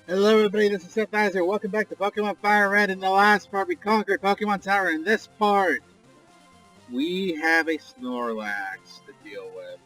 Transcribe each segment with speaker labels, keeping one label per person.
Speaker 1: Hello everybody, this is Seth Iser. Welcome back to Pokemon Fire Red. In the last part, we conquered Pokemon Tower. In this part, we have a Snorlax to deal with.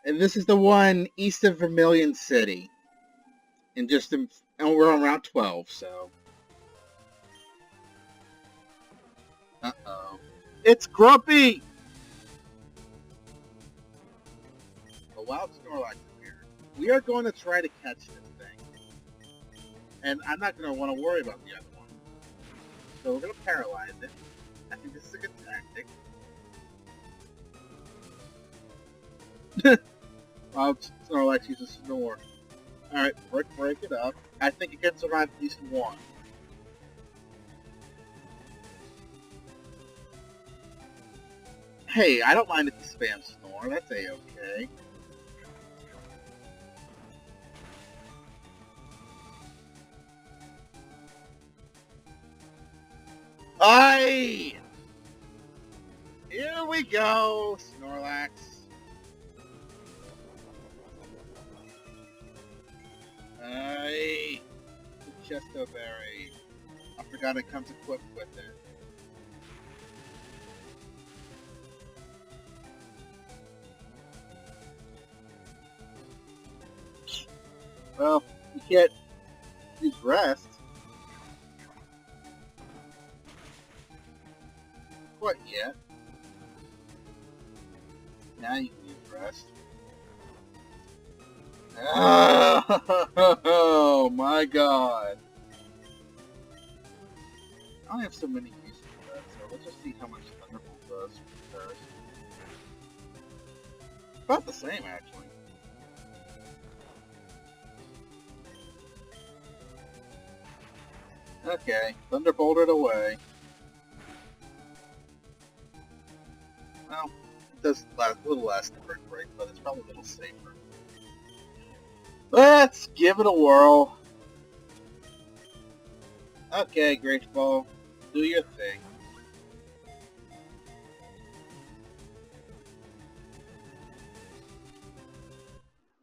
Speaker 1: And this is the one east of Vermilion City. And we're on Route 12, so... Uh-oh. It's Grumpy! A wild Snorlax appeared. We are going to try to catch this thing. And I'm not going to want to worry about the other one. So we're going to paralyze it. I think this is a good tactic. Wow, Snorlax uses Snore. Alright, break it up. I think it can survive at least one. Hey, I don't mind if you spam Snore. That's a-okay. Aye! Here we go, Snorlax. Aye! Chesto Berry. I forgot it comes equipped with it. Well, you can't use rest. Quite yet. Now you can use rest. Oh my god. I don't have so many uses for that, so let's just see how much Thunderbolt does first. About the same, actually. Okay, Thunderbolted away. Well, it does last a little less than break, but it's probably a little safer. Let's give it a whirl. Okay, Great Ball, do your thing.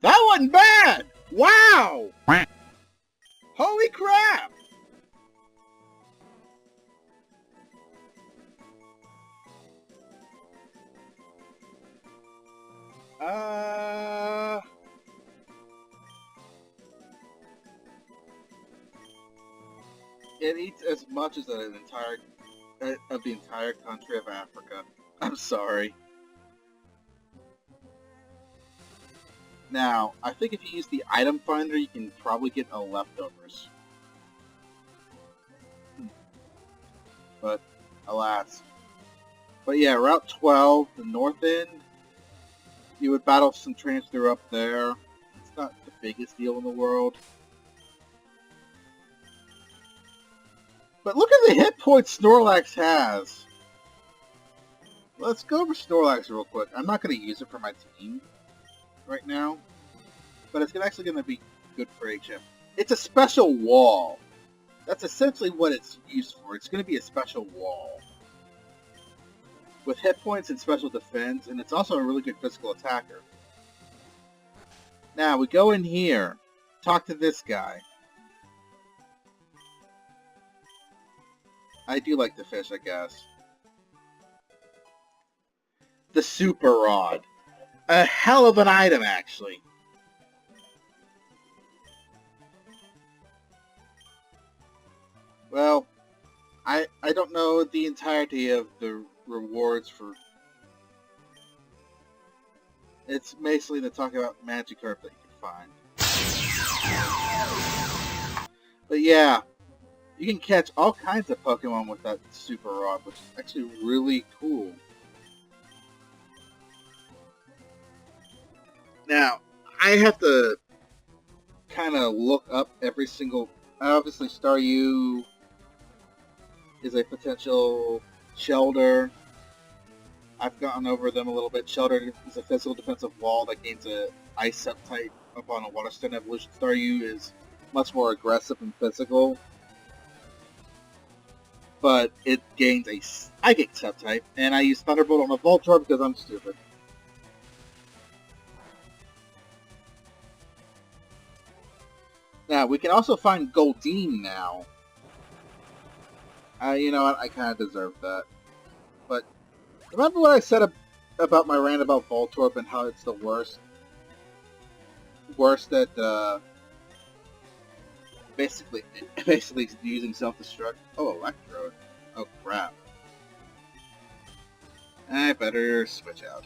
Speaker 1: That wasn't bad! Wow! Holy crap! It eats as much as the entire country of Africa. I'm sorry. Now, I think if you use the item finder, you can probably get a leftovers. But, alas. But yeah, Route 12, the north end, you would battle some trainers through up there. It's not the biggest deal in the world. But look at the hit points Snorlax has. Let's go over Snorlax real quick. I'm not going to use it for my team right now, but it's actually going to be good for HM. It's a special wall. That's essentially what it's used for. It's going to be a special wall with hit points and special defense, and it's also a really good physical attacker. Now, we go in here, talk to this guy. I do like the fish, I guess. The Super Rod. A hell of an item, actually. Well, I don't know the entirety of the rewards for... It's basically to talk about magic herb that you can find. But yeah, you can catch all kinds of Pokemon with that Super Rod, which is actually really cool. Now, I have to kind of look up every single... Obviously, Staryu is a potential Shelter. I've gone over them a little bit. Shelter is a physical defensive wall that gains a Ice Subtype upon a Water Stone evolution. Staryu is much more aggressive and physical, but it gains a Psychic Subtype, and I use Thunderbolt on a Voltorb because I'm stupid. Now, we can also find Goldeen now. You know what? I kind of deserve that. But remember what I said about my rant about Voltorb and how it's the worst? Worst at, basically using self-destruct. Oh, Electrode. Oh, crap. I better switch out.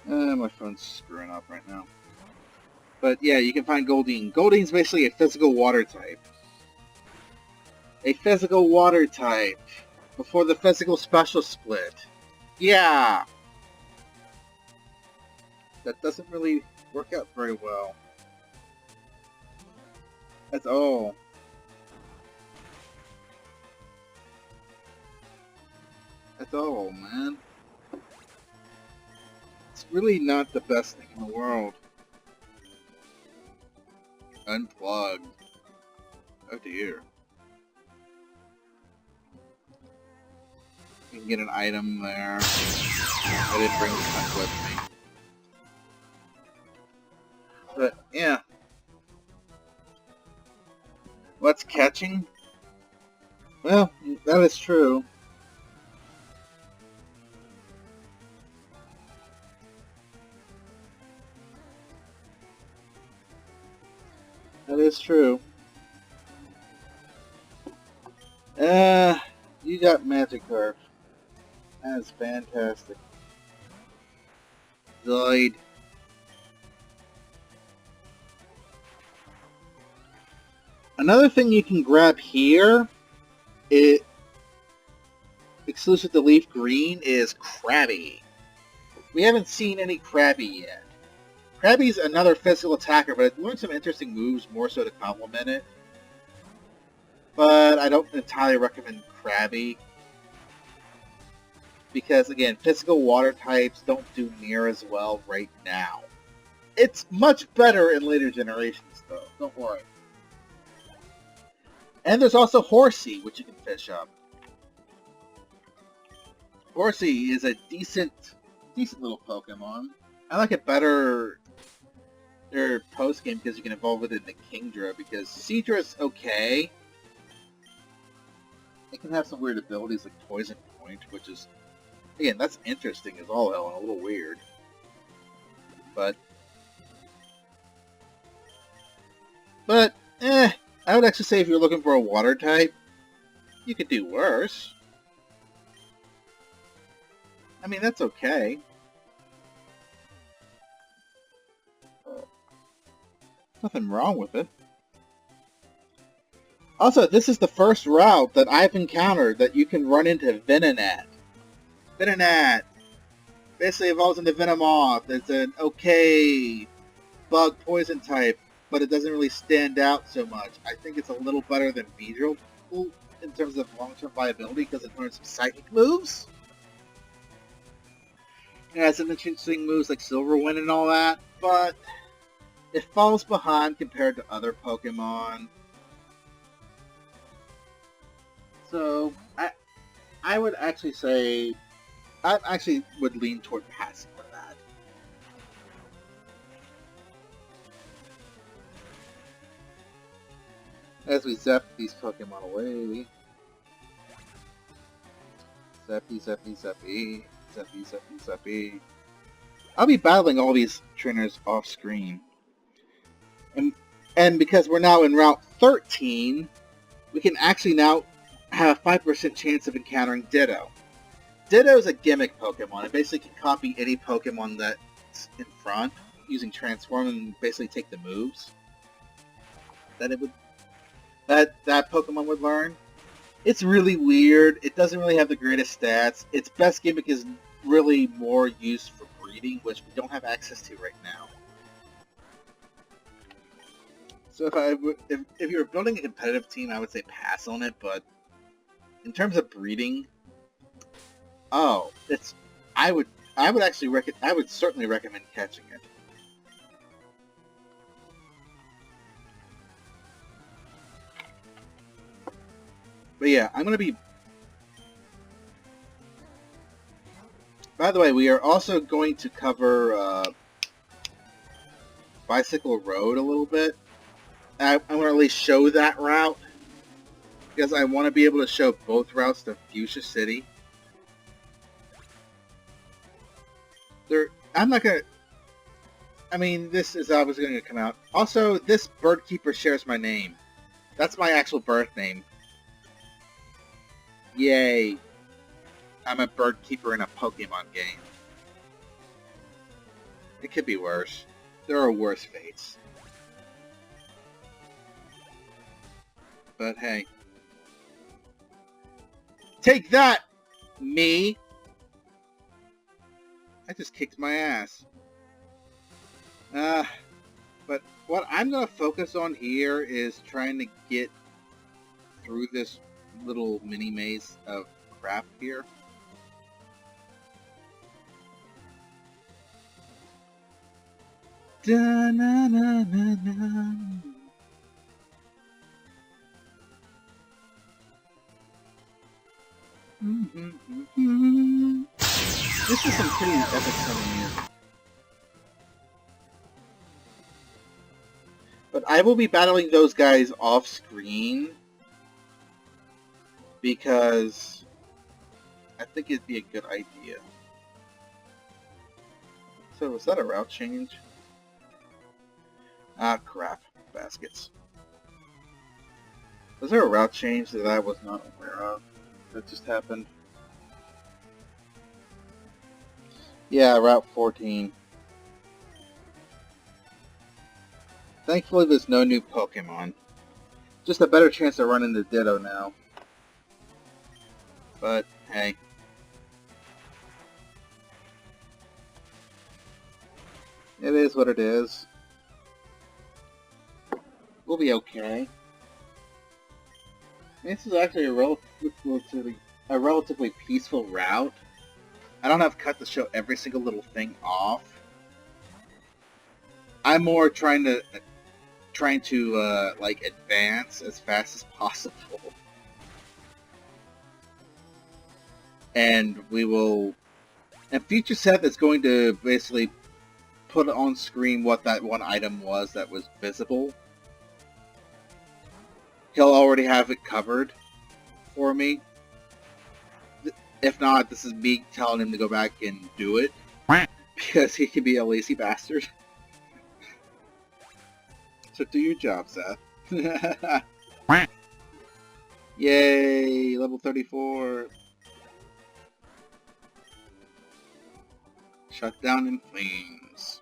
Speaker 1: My phone's screwing up right now. But yeah, you can find Goldeen. Goldeen's basically a physical water type. A physical water type. Before the physical special split. Yeah! That doesn't really work out very well. That's all. That's all, man. It's really not the best thing in the world. Unplugged. Oh dear. You can get an item there. I didn't bring this stuff with me. But, yeah. What's catching? Well, that is true. That is true. You got Magikarp. That's fantastic. Zoid. Another thing you can grab here, exclusive to Leaf Green, is Krabby. We haven't seen any Krabby yet. Krabby's another physical attacker, but it learned some interesting moves more so to complement it. But I don't entirely recommend Krabby. Because, again, physical water types don't do near as well right now. It's much better in later generations, though. Don't worry. And there's also Horsey, which you can fish up. Horsey is a decent little Pokemon. I like it better their post game because you can evolve it into Kingdra, because Seadra's okay. It can have some weird abilities like Poison Point, which is, again, that's interesting as all hell and a little weird. But I would actually say if you're looking for a water type, you could do worse. I mean, that's okay. Nothing wrong with it. Also, this is the first route that I've encountered that you can run into Venonat. Venonat basically evolves into Venomoth. It's an okay bug poison type, but it doesn't really stand out so much. I think it's a little better than Beedrill in terms of long-term viability because it learns some psychic moves. It has some interesting moves like Silver Wind and all that, but it falls behind compared to other Pokemon. So, I would actually say, I actually would lean toward passing for that. As we zap these Pokemon away. Zappy, zappy, zappy. Zappy, zappy, zappy. I'll be battling all these trainers off screen. And because we're now in Route 13, we can actually now have a 5% chance of encountering Ditto. Ditto is a gimmick Pokemon. It basically can copy any Pokemon that's in front using Transform and basically take the moves that that Pokemon would learn. It's really weird. It doesn't really have the greatest stats. Its best gimmick is really more used for breeding, which we don't have access to right now. So if you were building a competitive team, I would say pass on it. But in terms of breeding, I would certainly recommend catching it. But yeah, I'm going to be... By the way, we are also going to cover Bicycle Road a little bit. I'm going to at least show that route, because I want to be able to show both routes to Fuschia City. I'm not going to... I mean, this is obviously going to come out. Also, this bird keeper shares my name. That's my actual birth name. Yay. I'm a bird keeper in a Pokemon game. It could be worse. There are worse fates. But hey. Take that, me! I just kicked my ass. But what I'm going to focus on here is trying to get through this little mini maze of crap here. Da-na-na-na-na. This is some pretty epic stuff here. But I will be battling those guys off screen because I think it'd be a good idea. So was that a route change? Ah, crap. Baskets. Was there a route change that I was not aware of that just happened? Yeah, Route 14. Thankfully, there's no new Pokemon. Just a better chance to run into Ditto now. But, hey. It is what it is. We'll be okay. This is actually a relatively peaceful route. I don't have cut to show every single little thing off. I'm more trying to like advance as fast as possible. And we will... And Future Seth is going to basically put on screen what that one item was that was visible. He'll already have it covered for me. If not, this is me telling him to go back and do it. Because he can be a lazy bastard. So do your job, Seth. Yay! Level 34. Shut down in flames.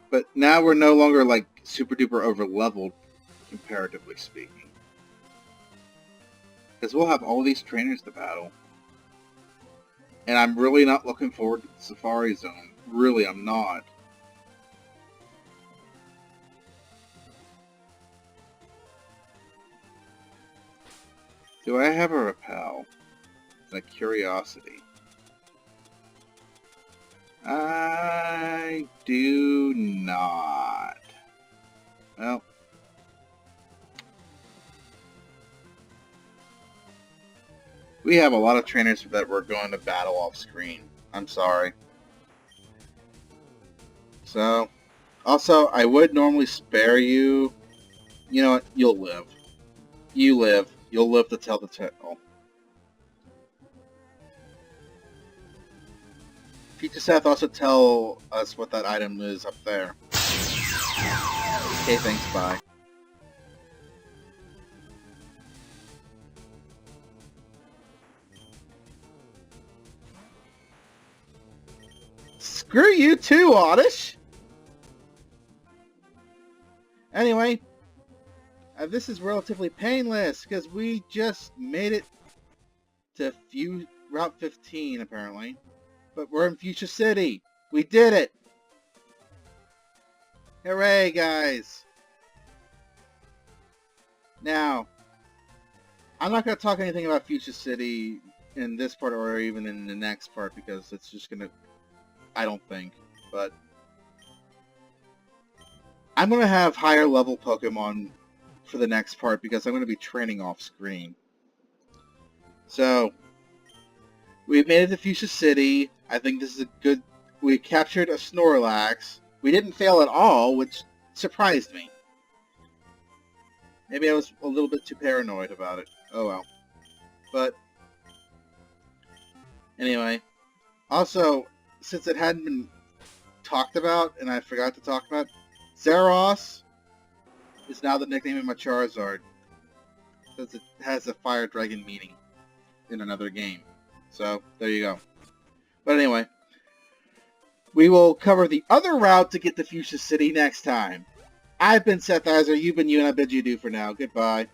Speaker 1: But now we're no longer like super duper over leveled, comparatively speaking. Because we'll have all these trainers to battle. And I'm really not looking forward to the Safari Zone. Really, I'm not. Do I have a Repel? And a Curiosity? I do not. Well. We have a lot of trainers that we're going to battle off screen. I'm sorry. So, also, I would normally spare you. You know what? You'll live. You live. You'll live to tell the tale. Future Seth, also tell us what that item is up there. Okay, thanks, bye. Screw you too, Oddish! Anyway, this is relatively painless, because we just made it to Route 15, apparently. But we're in Fuschia City! We did it! Hooray, guys! Now, I'm not going to talk anything about Fuschia City in this part or even in the next part, because it's just going to... I don't think, but... I'm going to have higher level Pokemon for the next part because I'm going to be training off screen. So, we've made it to Fuschia City. I think this is a good... We captured a Snorlax. We didn't fail at all, which surprised me. Maybe I was a little bit too paranoid about it. Oh well. But anyway, also, since it hadn't been talked about, and I forgot to talk about, Zeros is now the nickname of my Charizard, because it has a Fire Dragon meaning in another game. So, there you go. But anyway, we will cover the other route to get to Fuschia City next time. I've been Seth Iser, you've been you, and I bid you adieu for now. Goodbye.